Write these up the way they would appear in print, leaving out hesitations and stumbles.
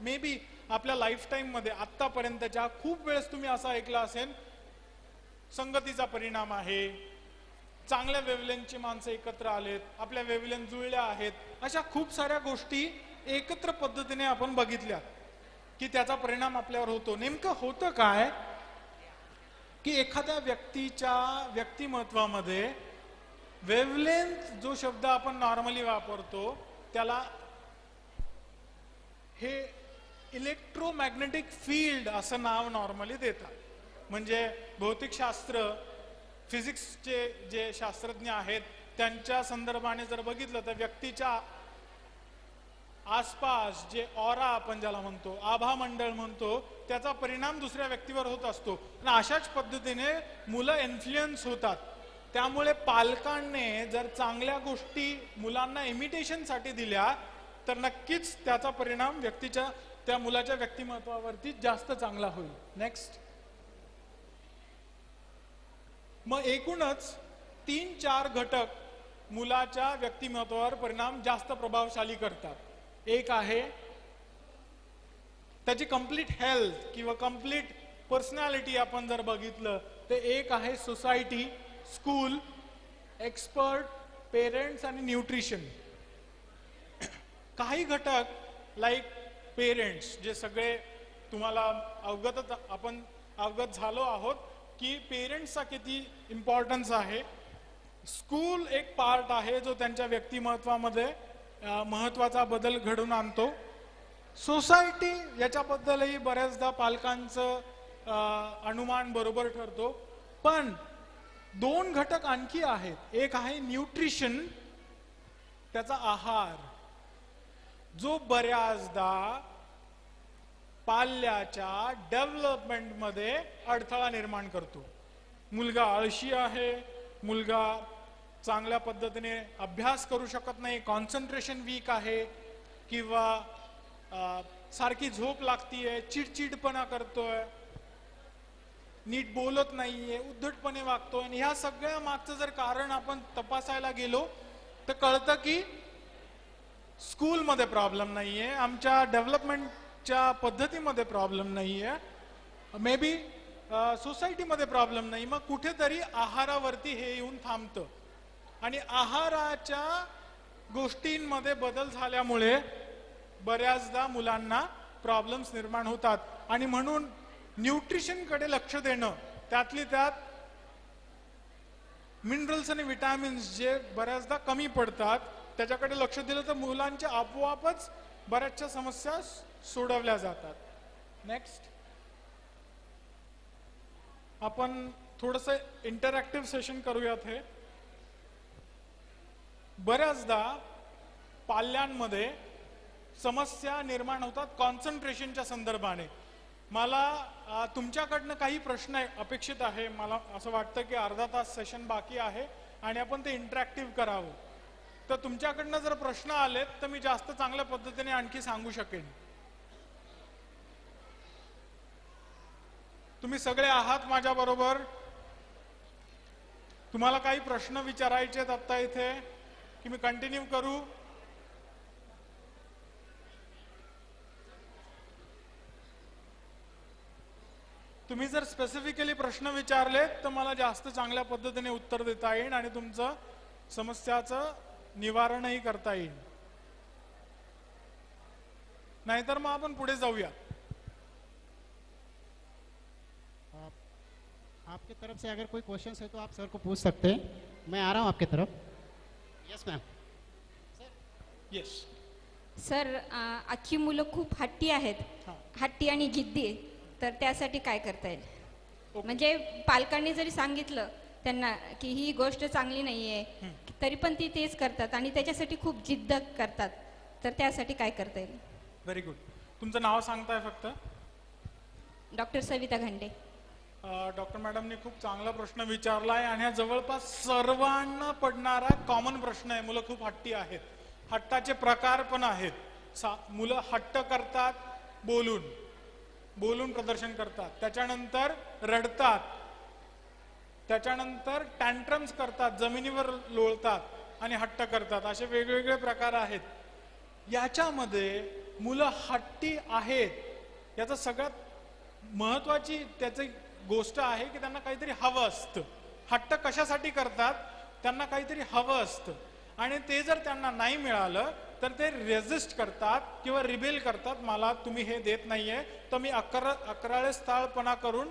May be आपल्या life time मध्ये आतापर्यंतच्या खूप वेळेस तुम्ही असं ऐकलं असेल, संगतीचा परिणाम आहे, चांगल्या वेवलेंथची माणसं एकत्र आलेत, आपल्या वेवलेंथ जुळल्या आहेत, अशा खूप साऱ्या गोष्टी एकत्र पद्धतीने आपण बघितल्या की त्याचा परिणाम आपल्यावर होतो. नेमकं होतं काय की एखाद्या व्यक्तीच्या व्यक्तिमत्वामध्ये वेवलेंथ जो शब्द आपण नॉर्मली वापरतो त्याला हे इलेक्ट्रोमॅग्नेटिक फील्ड असं नाव नॉर्मली देतात. म्हणजे भौतिकशास्त्र, फिजिक्सचे जे शास्त्रज्ञ आहेत त्यांच्या संदर्भाने जर बघितलं तर व्यक्तीच्या आसपास जे ऑरा आपण ज्याला म्हणतो, आभा मंडळ म्हणतो, त्याचा परिणाम दुसऱ्या व्यक्तीवर होत असतो. आणि अशाच पद्धतीने मुलं इन्फ्लुएन्स होतात. त्यामुळे पालकांनी जर चांगल्या गोष्टी मुलांना इमिटेशनसाठी दिल्या तर नक्कीच त्याचा परिणाम व्यक्तीच्या त्या मुलाच्या व्यक्तिमत्वावरती जास्त चांगला होईल. नेक्स्ट. मग एकूणच 3-4 घटक मुलाच्या व्यक्तिमत्वावर परिणाम जास्त प्रभावशाली करतात. एक आहे त्याची कंप्लीट हेल्थ किंवा कंप्लीट पर्सनॅलिटी. आपण जर बघितलं तर एक आहे सोसायटी, स्कूल, एक्सपर्ट, पेरेंट्स आणि न्यूट्रिशन. काही घटक लाईक पेरेंट्स, जे सगळे तुम्हाला आपण अवगत झालो आहोत की पेरेंट्सचा किती इम्पॉर्टन्स आहे. स्कूल एक पार्ट आहे जो त्यांच्या व्यक्तिमत्वामध्ये महत्वाचा बदल घडवून आणतो. सोसायटी याच्याबद्दलही बऱ्याचदा पालकांचं अनुमान बरोबर ठरतो. पण 2 घटक आणखी आहेत. एक आहे न्यूट्रिशन, त्याचा आहार, जो बऱ्याचदा पाल्याच्या डेव्हलपमेंटमध्ये अडथळा निर्माण करतो. मुलगा आळशी आहे, मुलगा चांगल्या पद्धतीने अभ्यास करू शकत नाही, कॉन्सन्ट्रेशन वीक आहे, किंवा सारखी झोप लागतीये, चिडचिडपणा करतोय, नीट बोलत नाहीये, उद्धटपणे वागतोय. आणि ह्या सगळ्या मागचं जर कारण आपण तपासायला गेलो तर कळतं की स्कूलमध्ये प्रॉब्लेम नाहीये, आमच्या डेव्हलपमेंटच्या पद्धतीमध्ये प्रॉब्लेम नाहीये, मे बी सोसायटीमध्ये प्रॉब्लेम नाही. मग कुठेतरी आहारावरती हे येऊन थांबतं. आणि आहाराच्या गोष्टींमध्ये बदल झाल्यामुळे बऱ्याचदा मुलांना प्रॉब्लेम्स निर्माण होतात. आणि म्हणून न्यूट्रिशनकडे लक्ष देणं, त्यातली त्यात मिनरल्स आणि विटॅमिन्स जे बऱ्याचदा कमी पडतात त्याच्याकडे लक्ष दिलं तर मुलांच्या आपोआपच बऱ्याचशा समस्या सोडवल्या जातात. नेक्स्ट. आपण थोडंसं इंटरॅक्टिव्ह सेशन करूयात. हे बऱ्याचदा पाल्यांमध्ये समस्या निर्माण होतात कॉन्सन्ट्रेशनच्या संदर्भाने. मला तुमच्याकडनं काही प्रश्न अपेक्षित आहे. मला असं वाटतं की अर्धा तास सेशन बाकी आहे आणि आपण ते इंटरॅक्टिव्ह करावं. तर तुमच्याकडनं जर प्रश्न आलेत तर मी जास्त चांगल्या पद्धतीने आणखी सांगू शकेन. तुम्ही सगळे आहात माझ्या बरोबर? तुम्हाला काही प्रश्न विचारायचे आहेत आता इथे की मी कंटिन्यू करू? तुम्ही जर स्पेसिफिकली प्रश्न विचारलेत तर मला जास्त चांगल्या पद्धतीने उत्तर देता येईल आणि तुमचं समस्याचं निवारणही करता येईल. नाहीतर मग आपण पुढे जाऊया. आपकी तरफ से अगर कोई क्वेश्चन है तो आप सर को पूछ सकते हैं. मैं आ रहा हूँ आपकी तरफ. Yes ma'am. येस सर, आजची मुलं खूप हट्टी आहेत, हट्टी आणि जिद्दी. तर त्यासाठी काय करता येईल? म्हणजे पालकांनी जरी सांगितलं त्यांना की ही गोष्ट चांगली नाहीये तरी पण ती तेच करतात आणि त्याच्यासाठी खूप जिद्द करतात. तर त्यासाठी काय करता येईल? Very good. तुमचं नाव सांगताय फक्त? डॉक्टर सविता घंटे. डॉक्टर मॅडमने खूप चांगला प्रश्न विचारलाय आणि हा जवळपास सर्वांना पडणारा कॉमन प्रश्न आहे. मुलं खूप हट्टी आहेत. हट्टाचे प्रकार पण आहेत. मुलं हट्ट करतात, बोलून प्रदर्शन करतात, त्याच्यानंतर रडतात, त्याच्यानंतर टँट्रम्स करतात, जमिनीवर लोळतात आणि हट्ट करतात. असे वेगवेगळे प्रकार आहेत. याच्यामध्ये मुलं हट्टी आहेत याचा सगळ्यात महत्वाची त्याची गोष्ट आहे की त्यांना काहीतरी हवं असतं. हट्ट कशासाठी करतात? त्यांना काहीतरी हवं असतं आणि ते जर त्यांना नाही मिळालं तर ते रेजिस्ट करतात किंवा रिबेल करतात. मला तुम्ही हे देत नाहीये तर मी अकराळे स्थळपणा करून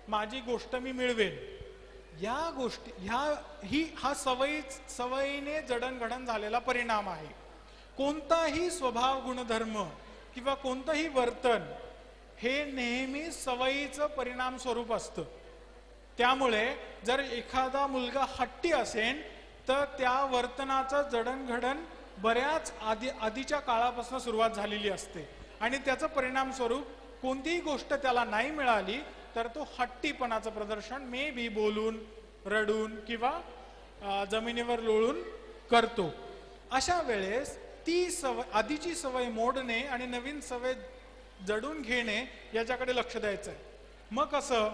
माझी गोष्ट मी मिळवेन. या गोष्टी हा सवयीने जडणघडण झालेला परिणाम आहे. कोणताही स्वभाव गुणधर्म किंवा कोणतंही वर्तन हे नेहमी सवयीचं परिणाम स्वरूप असतं. त्यामुळे जर एखादा मुलगा हट्टी असेल तर त्या वर्तनाचं जडणघडण बऱ्याच आधीच्या काळापासून सुरुवात झालेली असते आणि त्याचं परिणाम स्वरूप कोणतीही गोष्ट त्याला नाही मिळाली तर तो हट्टीपणाचं प्रदर्शन मे बी बोलून, रडून किंवा जमिनीवर लोळून करतो. अशा वेळेस ती सवय, आधीची सवय मोडणे आणि नवीन सवय जडून घेणे याच्याकडे लक्ष द्यायचं आहे. मग कसं?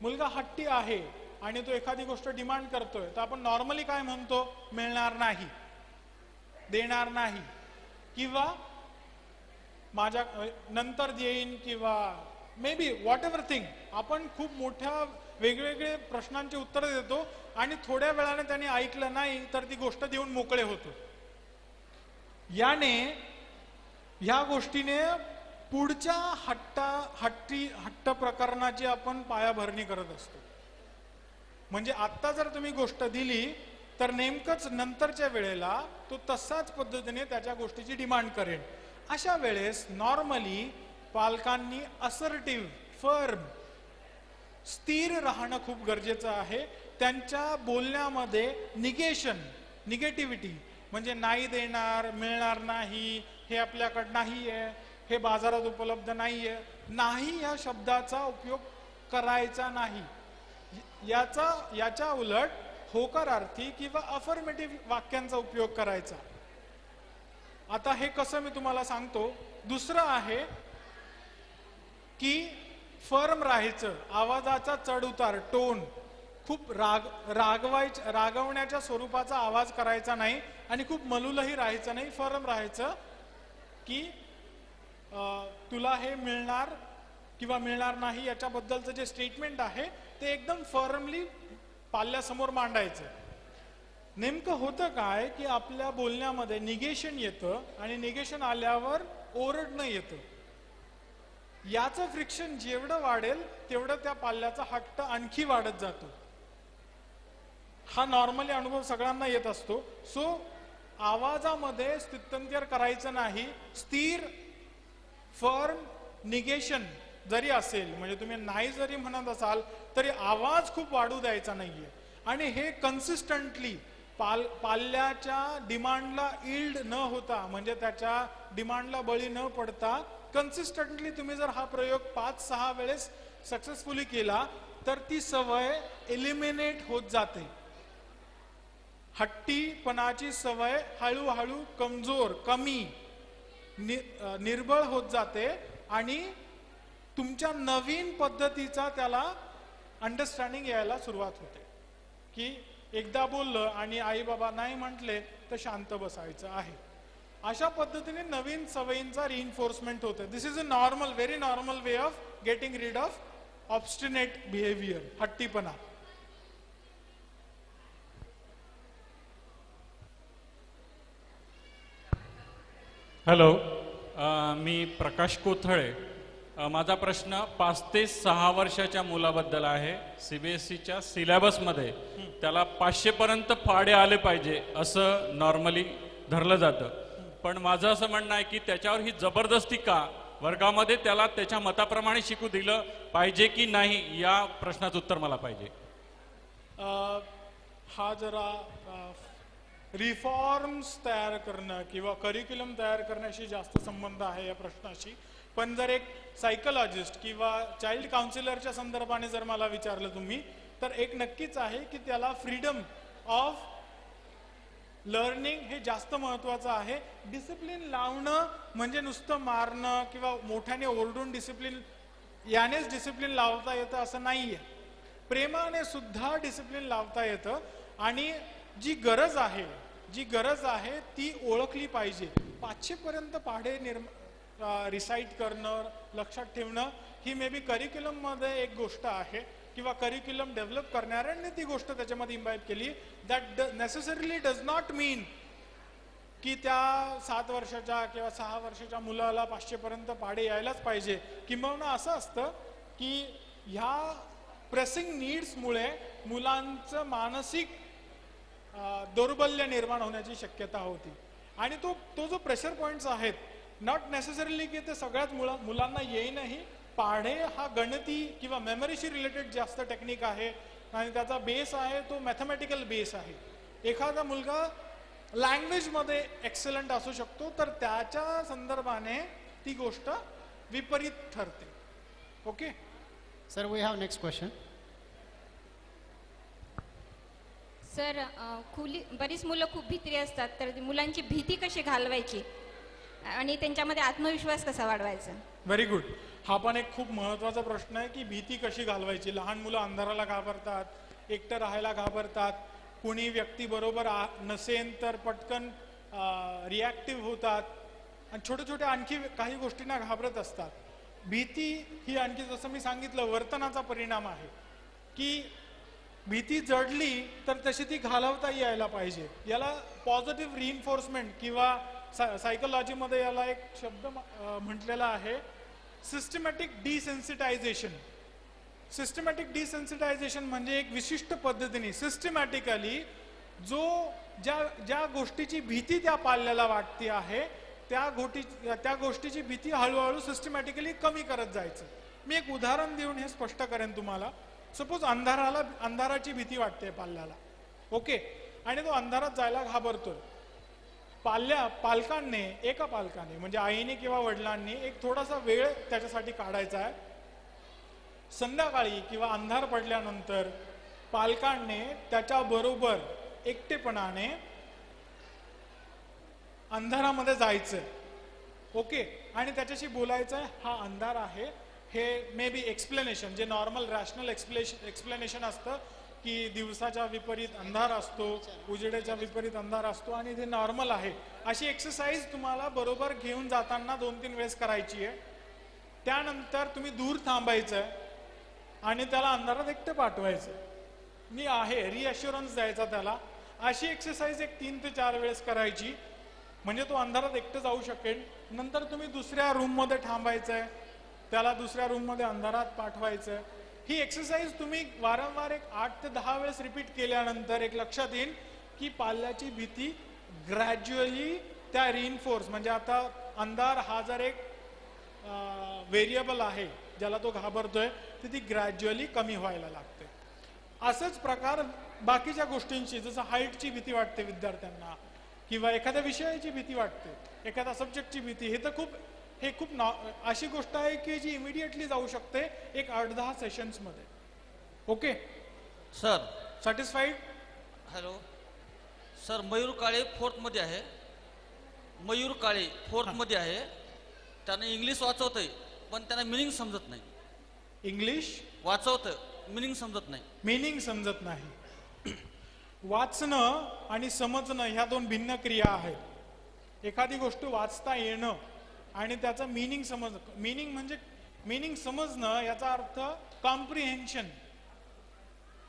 मुलगा हट्टी आहे आणि तो एखादी गोष्ट डिमांड करतोय तर आपण नॉर्मली काय म्हणतो? मिळणार नाही, देणार नाही किंवा माझ्या नंतर देईन किंवा may be what ever thing. आपण खूप मोठ्या वेगवेगळे प्रश्नांची उत्तरं देतो आणि थोड्या वेळाने त्याने ऐकलं नाही तर ती गोष्ट देऊन मोकळे होतो. ह्या गोष्टीने पुढच्या हट्ट प्रकरणाची आपण पायाभरणी करत असतो. म्हणजे आता जर तुम्ही गोष्ट दिली तर नेमकंच नंतरच्या वेळेला तो तसाच पद्धतीने त्याच्या गोष्टीची डिमांड करेल. अशा वेळेस नॉर्मली पालकांनी असर्टिव्ह, फर्म, स्थिर राहणं खूप गरजेचं आहे. त्यांच्या बोलण्यामध्ये निगेटिव्हिटी म्हणजे नाही देणार, मिळणार नाही, हे आपल्याकडे नाही आहे, हे बाजारात उपलब्ध नाही आहे, नाही या शब्दाचा उपयोग करायचा नाही. याच्या उलट होकारार्थी किंवा अफर्मेटिव्ह वाक्यांचा उपयोग करायचा. आता हे कसं मी तुम्हाला सांगतो. दुसरं आहे की फर्म राहायचं, आवाजाचा चढ उतार, टोन खूप रागवण्याच्या स्वरूपाचा आवाज करायचा नाही आणि खूप मलूलही राहायचं नाही. फर्म राहायचं की तुला हे मिळणार किंवा मिळणार नाही याच्याबद्दलचं जे स्टेटमेंट आहे ते एकदम फर्मली पाल्यासमोर मांडायचं. नेमकं होतं काय की आपल्या बोलण्यामध्ये निगेशन येतं आणि निगेशन आल्यावर ओरडणं येतं. याचं फ्रिक्शन जेवढं वाढेल तेवढं त्या पाल्याचा हट्ट आणखी वाढत जातो. हा नॉर्मली अनुभव सगळ्यांना येत असतो. सो आवाजामध्ये स्थित्यंतर करायचं नाही. स्थिर, फर्म, निगेशन जरी असेल म्हणजे तुम्ही नाही जरी म्हणत असाल तरी आवाज खूप वाढू द्यायचा नाहीये. आणि हे कन्सिस्टंटली पाल्याच्या डिमांडला इल्ड न होता म्हणजे त्याच्या डिमांडला बळी न पडता कन्सिस्टंटली तुम्ही जर हा प्रयोग 5-6 वेळेस सक्सेसफुली केला तर ती सवय एलिमिनेट होत जाते. हट्टीपणाची सवय हळूहळू कमजोर, कमी, निर्बळ होत जाते आणि तुमच्या नवीन पद्धतीचा त्याला अंडरस्टँडिंग यायला सुरुवात होते की एकदा बोललं आणि आई बाबा नाही म्हटले तर शांत बसायचं आहे. अशा पद्धतीने नवीन सवयींचा रिइन्फोर्समेंट होते. This is a normal, very normal way of getting rid of obstinate behaviour, हट्टीपणा. हॅलो, मी प्रकाश कोथळे. माझा प्रश्न 5 ते 6 वर्षाच्या मुलाबद्दल आहे. सीबीएसईच्या सिलेबसमध्ये त्याला 500 पर्यंत फाडे आले पाहिजे असं नॉर्मली धरलं जातं. पण माझं असं म्हणणं आहे की त्याच्यावर ही जबरदस्ती का? वर्गामध्ये त्याला त्याच्या मताप्रमाणे शिकू दिलं पाहिजे की नाही या प्रश्नाचं उत्तर मला पाहिजे. हा जरा रिफॉर्म्स तयार करणं किंवा करिक्युलम तयार करण्याशी जास्त संबंध आहे या प्रश्नाशी. पण जर एक सायकोलॉजिस्ट किंवा चाइल्ड काउन्सिलरच्या संदर्भाने जर मला विचारलं तुम्ही तर एक नक्कीच आहे की त्याला फ्रीडम ऑफ लर्निंग हे जास्त महत्वाचं आहे. डिसिप्लिन लावणं म्हणजे नुसतं मारणं किंवा मोठ्याने ओरडून डिसिप्लिन, यानेच डिसिप्लिन लावता येतं असं नाहीये. प्रेमाने सुद्धा डिसिप्लिन लावता येतं आणि जी गरज आहे ती ओळखली पाहिजे. 500 पर्यंत पाढे रिसाईट करणं, लक्षात ठेवणं ही मे बी करिक्युलम मध्ये एक गोष्ट आहे किंवा करिक्युलम डेव्हलप करणाऱ्यांनी ती गोष्ट त्याच्यामध्ये इम्बाईब केली. दॅट नेसेसरीली डज नॉट मीन की त्या 7 वर्षाच्या किंवा 6 वर्षाच्या मुलाला 500 पर्यंत पाढे यायलाच पाहिजे. किंबहुना असं असतं की ह्या प्रेसिंग नीड्समुळे मुलांचं मानसिक दौर्बल्य निर्माण होण्याची शक्यता होती. आणि तो जो प्रेशर पॉइंट्स आहेत, नॉट नेसेसरीली की ते सगळ्याच मुलांना येईनही. पाढे हा गणिती किंवा मेमरीशी रिलेटेड जास्त टेक्निक आहे आणि त्याचा बेस आहे तो मॅथमॅटिकल बेस आहे. एखादा मुलगा लँग्वेजमध्ये एक्सलंट असू शकतो, तर त्याच्या संदर्भाने ती गोष्ट विपरीत ठरते. Okay sir, we have next question. Sir, बरीच मुलं खूप भित्री असतात, तर मुलांची भीती कशी घालवायची आणि त्यांच्यामध्ये आत्मविश्वास कसा वाढवायचा? Very good. हा पण एक खूप महत्त्वाचा प्रश्न आहे की भीती कशी घालवायची. लहान मुलं अंधाराला घाबरतात, एकटं राहायला घाबरतात, कुणी व्यक्ती बरोबर नसेन तर पटकन रिॲक्टिव्ह होतात आणि छोट्या छोट्या आणखी काही गोष्टींना घाबरत असतात. भीती ही आणखी जसं मी सांगितलं वर्तनाचा परिणाम आहे की भीती जडली तर तशी ती घालवता यायला पाहिजे. याला पॉझिटिव्ह रिइन्फोर्समेंट किंवा सायकोलॉजीमध्ये याला एक शब्द म्हटलेला आहे, सिस्टमॅटिक डिसेन्सिटायझेशन. सिस्टमॅटिक डिसेन्सिटायझेशन म्हणजे एक विशिष्ट पद्धतीने सिस्टमॅटिकली ज्या गोष्टीची भीती त्या पाल्याला वाटते आहे त्या गोष्टीची भीती हळूहळू सिस्टमॅटिकली कमी करत जायचं. मी एक उदाहरण देऊन हे स्पष्ट करेन तुम्हाला. सपोज अंधाराची भीती वाटते पाल्याला, ओके, आणि तो अंधारात जायला घाबरतोय. एका पालकाने म्हणजे आईने किंवा वडिलांनी एक थोडासा वेळ त्याच्यासाठी काढायचा आहे. संध्याकाळी किंवा अंधार पडल्यानंतर पालकांनी त्याच्या बरोबर एकटेपणाने अंधारामध्ये जायचं, ओके, आणि त्याच्याशी बोलायचं. हा अंधार आहे, हे मे बी एक्सप्लेनेशन जे नॉर्मल रॅशनल एक्सप्लेनेशन असतं की दिवसाच्या विपरीत अंधार असतो, उजेडाच्या विपरीत अंधार असतो आणि ते नॉर्मल आहे. अशी एक्सरसाइज तुम्हाला बरोबर घेऊन जाताना 2-3 वेळेस करायची आहे. त्यानंतर तुम्ही दूर थांबायचं आणि त्याला अंधारात एकटं पाठवायचं. मी आहे रिअश्युरन्स द्यायचा त्याला. अशी एक्सरसाइज एक 3 ते 4 वेळेस करायची म्हणजे तो अंधारात एकटं जाऊ शकेल. नंतर तुम्ही दुसऱ्या रूममध्ये थांबायचंय, त्याला दुसऱ्या रूममध्ये अंधारात पाठवायचं. ही एक्सरसाइज तुम्ही वारंवार एक 8 ते 10 वेळेस रिपीट केल्यानंतर एक लक्षात येईल की पाल्याची भीती ग्रॅज्युअली त्या रिइन्फोर्स म्हणजे आता अंधार हा जर एक व्हेरिएबल आहे ज्याला तो घाबरतोय तर ती ग्रॅज्युअली कमी व्हायला लागते. असंच प्रकार बाकीच्या गोष्टींची, जसं हाईटची भीती वाटते विद्यार्थ्यांना किंवा एखाद्या विषयाची भीती वाटते, एखाद्या सब्जेक्टची भीती, हे खूप अशी गोष्ट आहे की जी इमिडिएटली जाऊ शकते एक 8-10 सेशन्स मध्ये. Okay sir. Satisfied? Hello sir, Mayur Kale 4th मध्ये आहे. मयूर काळे 4th मध्ये आहे. त्याने इंग्लिश वाचवतंय पण त्यांना मिनिंग समजत नाही. इंग्लिश वाचवतं, मिनिंग समजत नाही. मिनिंग समजत नाही. वाचणं आणि समजणं ह्या 2 भिन्न क्रिया आहेत. एखादी गोष्ट वाचता येणं आणि त्याचं मीनिंग समजणं. मीनिंग समजणं याचा अर्थ कॉम्प्रिहेन्शन.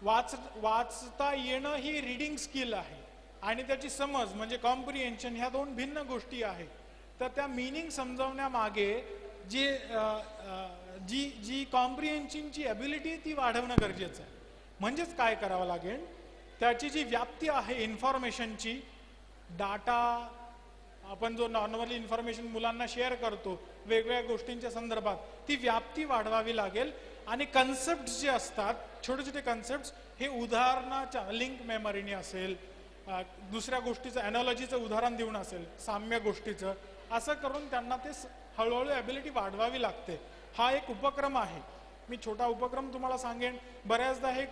वाचता येणं ही रीडिंग स्किल आहे आणि त्याची समज म्हणजे कॉम्प्रिहेन्शन, ह्या 2 भिन्न गोष्टी आहेत. तर त्या मीनिंग समजवण्यामागे जी कॉम्प्रिहेन्शनची ॲबिलिटी ती वाढवणं गरजेचं आहे. म्हणजेच काय करावं लागेल, त्याची जी व्याप्ती आहे इन्फॉर्मेशनची, डाटा आपण जो नॉर्मली इन्फॉर्मेशन मुलांना शेअर करतो वेगवेगळ्या गोष्टींच्या संदर्भात, ती व्याप्ती वाढवावी लागेल. आणि कन्सेप्ट जे असतात, छोटे छोटे कन्सेप्ट, हे उदाहरणाच्या लिंक मेमरीने असेल, दुसऱ्या गोष्टीचं ॲनॉलॉजीचं उदाहरण देऊन असेल, साम्य गोष्टीचं, असं करून त्यांना ते हळूहळू ॲबिलिटी वाढवावी लागते. हा एक उपक्रम आहे. मी छोटा उपक्रम तुम्हाला सांगेन. बऱ्याचदा हे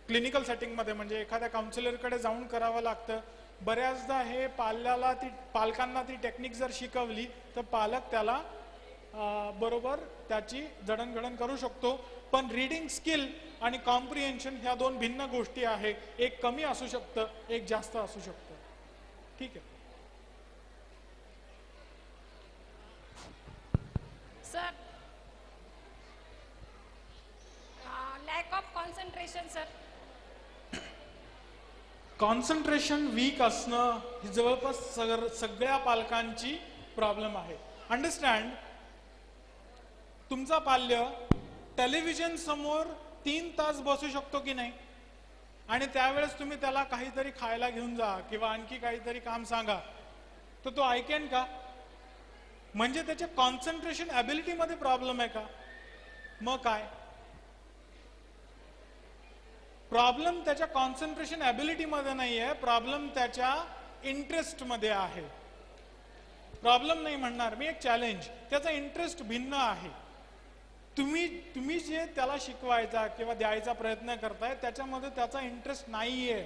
क्लिनिकल सेटिंगमध्ये म्हणजे एखाद्या काउन्सिलरकडे जाऊन करावं लागतं. बऱ्याचदा हे पालकांना ती टेक्निक जर शिकवली तर पालक त्याला बरोबर त्याची जडणघडण करू शकतो. पण रीडिंग स्किल आणि कॉम्प्रिहेन्शन ह्या 2 भिन्न गोष्टी आहे. एक कमी असू शकतं, एक जास्त असू शकतं. ठीक आहे. सर. कॉन्सन्ट्रेशन वीक असणं ही जवळपास सगळ्या पालकांची प्रॉब्लेम आहे. अंडरस्टँड, तुमचा पाल्य टेलिव्हिजन समोर 3 तास बसू शकतो की नाही, आणि त्यावेळेस तुम्ही त्याला काहीतरी खायला घेऊन जा किंवा आणखी काहीतरी काम सांगा, तर तो ऐकेन का? म्हणजे त्याच्या कॉन्सन्ट्रेशन ॲबिलिटी मध्ये प्रॉब्लेम आहे का? मग काय प्रॉब्लेम? त्याच्या कॉन्सन्ट्रेशन ॲबिलिटी मध्ये नाही आहे, प्रॉब्लेम त्याच्या इंटरेस्ट मध्ये आहे. प्रॉब्लेम नाही म्हणणार मी, एक चॅलेंज. त्याचा इंटरेस्ट भिन्न आहे. तुम्ही जे त्याला शिकवायचा किंवा द्यायचा प्रयत्न करताय त्याच्यामध्ये त्याचा इंटरेस्ट नाहीये.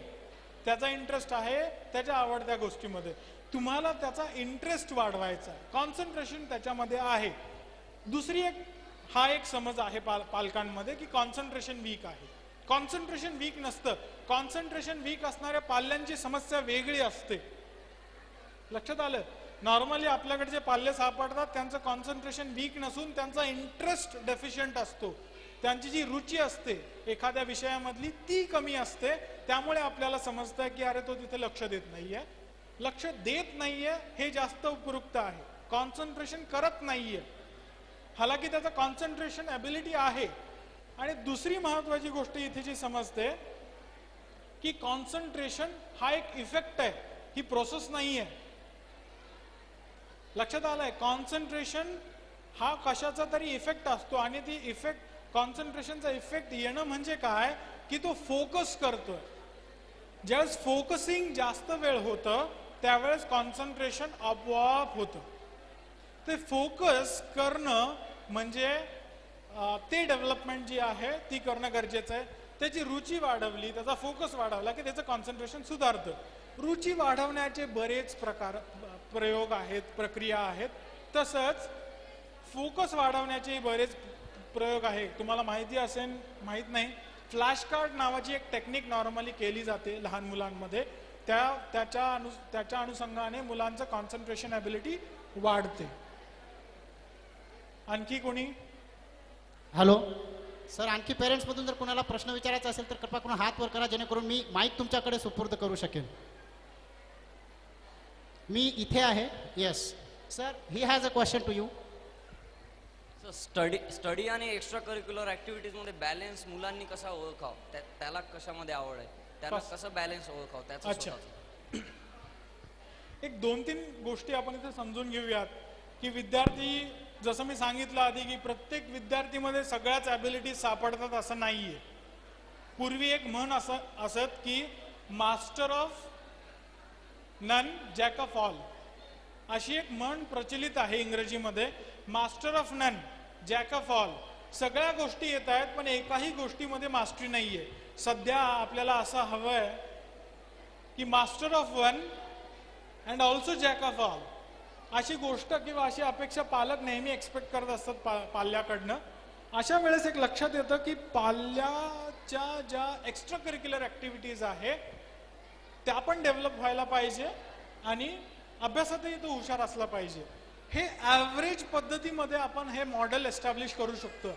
त्याचा इंटरेस्ट आहे त्याच्या आवडत्या गोष्टीमध्ये. तुम्हाला त्याचा इंटरेस्ट वाढवायचा, कॉन्सन्ट्रेशन त्याच्यामध्ये आहे. दुसरी एक समज आहे पालकांमध्ये की कॉन्सन्ट्रेशन वीक आहे. कॉन्सन्ट्रेशन वीक नसतं. कॉन्सन्ट्रेशन वीक असणाऱ्या पाल्यांची समस्या वेगळी असते. लक्षात आलं? नॉर्मली आपल्याकडे जे पाल्य सापडतात त्यांचं कॉन्सन्ट्रेशन वीक नसून त्यांचा इंटरेस्ट डेफिशियंट असतो. त्यांची जी रुची असते एखाद्या विषयामधली ती कमी असते. त्यामुळे आपल्याला समजतं की अरे तो तिथे लक्ष देत नाहीये. लक्ष देत नाहीये हे जास्त उपयुक्त आहे. कॉन्सन्ट्रेशन करत नाहीये, हालाकी त्याचा कॉन्सन्ट्रेशन ॲबिलिटी आहे. आणि दुसरी महत्वाची गोष्ट इथे जी समजते की कॉन्सन्ट्रेशन हा एक इफेक्ट आहे, ही प्रोसेस नाहीये. लक्षात आलंय? कॉन्सन्ट्रेशन हा कशाचा तरी इफेक्ट असतो आणि ती इफेक्ट, कॉन्सन्ट्रेशनचा इफेक्ट येणं म्हणजे काय की तो फोकस करतोय. ज्यावेळेस फोकसिंग जास्त वेळ होतं त्यावेळेस कॉन्सन्ट्रेशन आपोआप होतं. ते फोकस करणं म्हणजे ते डेव्हलपमेंट जी आहे ती करणं गरजेचं आहे. त्याची रुची वाढवली, त्याचा फोकस वाढवला की त्याचं कॉन्सन्ट्रेशन सुधारतं. रुची वाढवण्याचे बरेच प्रयोग आहेत, प्रक्रिया आहेत. तसंच फोकस वाढवण्याचे बरेच प्रयोग आहेत. तुम्हाला माहिती असेल, माहीत नाही, फ्लॅश कार्ड नावाची एक टेक्निक नॉर्मली केली जाते लहान मुलांमध्ये. त्याच्या अनुषंगाने मुलांचं कॉन्सन्ट्रेशन ॲबिलिटी वाढते. आणखी कोणी? हॅलो सर, आणखी पेरेंट्स मधून जर कोणाला प्रश्न विचारायचा असेल तर कृपया करून हात वर करा, जेणेकरून मी माईक तुमच्याकडे सुपूर्द करू शकेन. मी इथे आहे. Yes sir, he has a question to you. Study आणि एक्स्ट्रा करिक्युलर ऍक्टिव्हिटीज मध्ये बॅलन्स मुलांनी कसा ओळखाव, त्याला कशामध्ये आवड आहे, त्याला कसं बॅलन्स ओळखाव त्याचं अच्छा, स्वतःचं? एक 2-3 गोष्टी आपण इथे समजून घेऊयात की विद्यार्थी, जसं मी सांगितलं आधी की प्रत्येक विद्यार्थीमध्ये सगळ्याच ॲबिलिटी सापडतात असं नाहीये. पूर्वी एक म्हण असत की master of none jack of all, अशी एक म्हण प्रचलित आहे इंग्रजीमध्ये. Master of none jack of all, सगळ्या गोष्टी येत आहेत पण एकाही गोष्टीमध्ये मास्टरी नाहीये. सध्या आपल्याला असं हवंय की master of one and also jack of all, अशी गोष्ट किंवा अशी अपेक्षा पालक नेहमी एक्सपेक्ट करत असतात पाल्याकडनं. अशा वेळेस एक लक्षात येतं की पाल्याच्या ज्या एक्स्ट्रा करिक्युलर ऍक्टिव्हिटीज आहे त्या पण डेव्हलप व्हायला पाहिजे आणि अभ्यासातही तो हुशार असला पाहिजे. हे ॲव्हरेज पद्धतीमध्ये आपण हे मॉडेल एस्टॅब्लिश करू शकतो.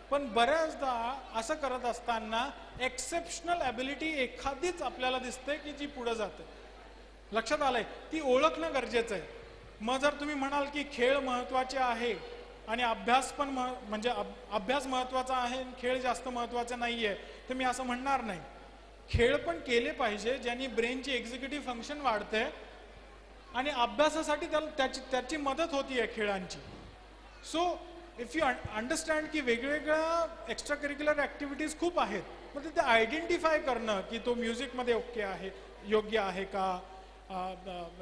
पण बऱ्याचदा असं करत असताना एक्सेप्शनल ॲबिलिटी एखादीच आपल्याला दिसते की जी पुढे जाते. लक्षात आलंय? ती ओळखणं गरजेचं आहे. मग जर तुम्ही म्हणाल की खेळ महत्वाचे आहे आणि अभ्यास पण म्हणजे अभ्यास महत्वाचा आहे, खेळ जास्त महत्वाचा नाहीये, तर मी असं म्हणणार नाही. खेळ पण केले पाहिजे ज्यांनी ब्रेनची एक्झिक्युटिव्ह फंक्शन वाढते आणि अभ्यासासाठी त्याची मदत होतीये खेळांची. सो इफ यू अंडरस्टँड की वेगवेगळ्या एक्स्ट्रा करिक्युलर ऍक्टिव्हिटीज खूप आहेत, मग ते आयडेंटिफाय करणं की तो म्युझिकमध्ये योग्य आहे का,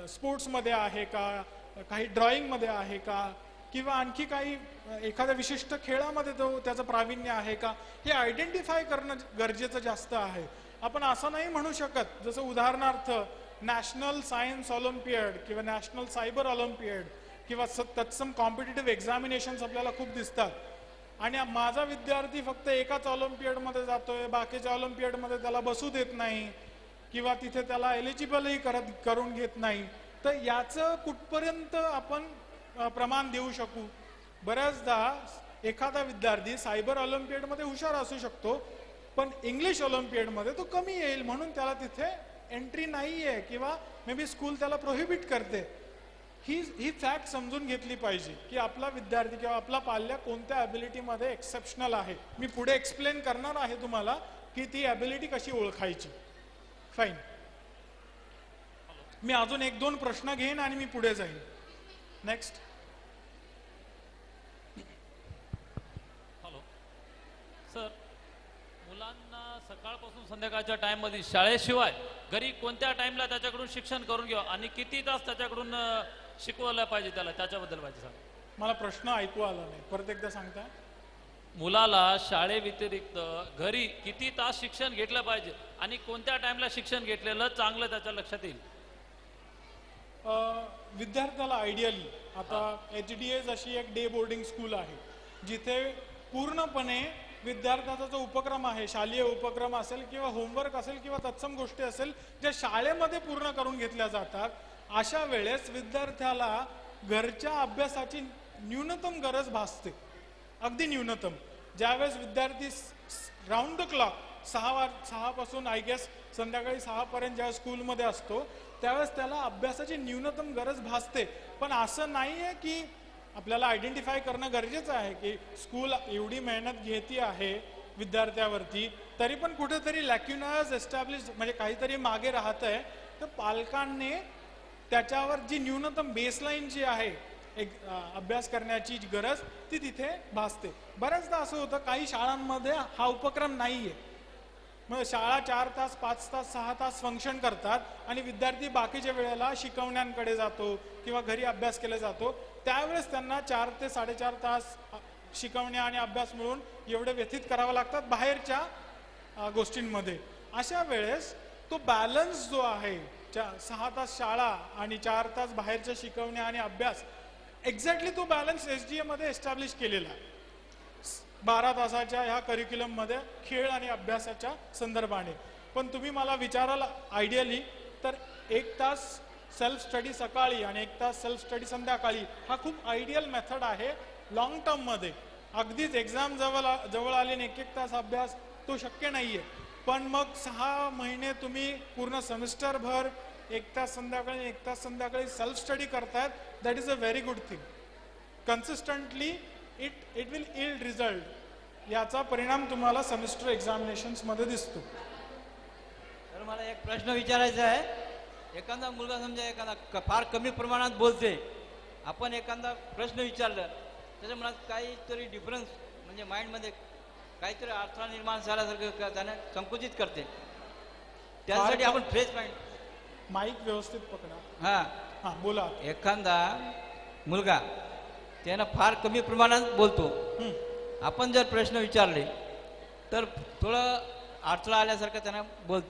स्पोर्ट्समध्ये आहे का, काही ड्रॉइंगमध्ये आहे का, किंवा आणखी काही एखाद्या विशिष्ट खेळामध्ये त्याचं प्रावीण्य आहे का, हे आयडेंटिफाय करणं गरजेचं जास्त आहे. आपण असं नाही म्हणू शकत, जसं उदाहरणार्थ नॅशनल सायन्स ऑलिम्पियड किंवा नॅशनल सायबर ऑलिम्पियड किंवा तत्सम कॉम्पिटेटिव्ह एक्झामिनेशन्स आपल्याला खूप दिसतात आणि माझा विद्यार्थी फक्त एकाच ऑलिम्पियडमध्ये जातोय, बाकीच्या ऑलिम्पियडमध्ये त्याला बसू देत नाही किंवा तिथे त्याला एलिजिबलही करून घेत नाही, तर याचं कुठपर्यंत आपण प्रमाण देऊ शकू? बऱ्याचदा एखादा विद्यार्थी सायबर ऑलिम्पियडमध्ये हुशार असू शकतो पण इंग्लिश ऑलिम्पियडमध्ये तो कमी येईल म्हणून त्याला तिथे एंट्री नाहीये किंवा मे बी स्कूल त्याला प्रोहिबिट करते. ही फॅक्ट समजून घेतली पाहिजे की आपला विद्यार्थी किंवा आपला पाल्य कोणत्या ॲबिलिटीमध्ये एक्सेप्शनल आहे. मी पुढे एक्सप्लेन करणार आहे तुम्हाला की ती ॲबिलिटी कशी ओळखायची. फाईन. मी अजून 1-2 प्रश्न घेईन आणि मी पुढे जाईन. नेक्स्ट. हॅलो सर, मुलांना सकाळपासून संध्याकाळच्या टाइममध्ये शाळेशिवाय घरी कोणत्या टाइमला त्याच्याकडून शिक्षण करून घ्या आणि किती तास त्याच्याकडून शिकवलं पाहिजे त्याला, त्याच्याबद्दल माहिती सांगा. मला प्रश्न ऐकू आला नाही, परत एकदा सांगता. मुलाला शाळेव्यतिरिक्त घरी किती तास शिक्षण घेतलं पाहिजे आणि कोणत्या टाइमला शिक्षण घेतलेलं चांगलं त्याच्या लक्षात येईल. विद्यार्थ्याला आयडियली आता HDS अशी एक डे बोर्डिंग स्कूल आहे जिथे पूर्णपणे विद्यार्थ्याचा जो उपक्रम आहे, शालेय उपक्रम असेल किंवा होमवर्क असेल किंवा तत्सम गोष्टी असेल ज्या शाळेमध्ये पूर्ण करून घेतल्या जातात, अशा वेळेस विद्यार्थ्याला घरच्या अभ्यासाची न्यूनतम गरज भासते. अगदी न्यूनतम. ज्यावेळेस विद्यार्थी राऊंड द क्लॉक 6 पासून आय गेस संध्याकाळी 6 पर्यंत ज्या स्कूलमध्ये असतो त्यावेळेस त्याला अभ्यासाची न्यूनतम गरज भासते. पण असं नाहीये की आपल्याला आयडेंटिफाय करणं गरजेचं आहे की स्कूल एवढी मेहनत घेते आहे विद्यार्थ्यावरती तरी पण कुठेतरी लॅक्युनाज एस्टॅब्लिश म्हणजे काहीतरी मागे राहत आहे. तर पालकांनी त्याच्यावर जी न्यूनतम बेसलाईन जी आहे एक अभ्यास करण्याची गरज ती तिथे भासते. बऱ्याचदा असं होतं काही शाळांमध्ये हा उपक्रम नाहीये. मग शाळा 4 तास 5 तास 6 तास फंक्शन करतात आणि विद्यार्थी बाकीच्या वेळेला शिकवण्यांकडे जातो किंवा घरी अभ्यास केला जातो. त्यावेळेस त्यांना 4 ते 4.5 तास शिकवण्या आणि अभ्यास मिळून एवढे व्यथित करावं लागतात बाहेरच्या गोष्टींमध्ये. अशा वेळेस तो बॅलन्स जो आहे 6 तास शाळा आणि 4 तास बाहेरच्या शिकवण्या आणि अभ्यास, एक्झॅक्टली तो बॅलन्स SDA मध्ये एस्टॅब्लिश केलेला आहे. 12 तासाच्या ह्या करिक्युलम मध्ये खेळ आणि अभ्यासाच्या संदर्भाने. पण तुम्ही मला विचाराल आयडियली तर 1 तास सेल्फ स्टडी सकाळी आणि 1 तास सेल्फ स्टडी संध्याकाळी हा खूप आयडियल मेथड आहे लॉंग टर्म मध्ये. अगदीच एक्झाम जवळ आली आणि 1 तास अभ्यास तो शक्य नाहीये. पण मग 6 महिने तुम्ही पूर्ण सेमिस्टर भर 1 तास संध्याकाळी 1 तास संध्याकाळी सेल्फ स्टडी करतायत. That is a very good thing. Consistently it will yield result. याचा परिणाम तुम्हाला सेमिस्टर एक्झामिनेशन्स मध्ये दिसतो. तर मला एक प्रश्न विचारायचा आहे. एखादा मुलगा समजा एखादा फार कमी प्रमाणात बोलते, आपण एखादा प्रश्न विचारलं त्याच्या मनात काहीतरी डिफरन्स म्हणजे माइंडमध्ये काहीतरी अडथळा निर्माण झाल्यासारखं त्याने संकुचित करते, त्यासाठी आपण फ्रेश माईक व्यवस्थित पकडा. हा बोला. एखादा मुलगा त्यानं फार कमी प्रमाणात बोलतो, आपण जर प्रश्न विचारले तर थोडं अडथळा आल्यासारखं त्यांना बोलतो.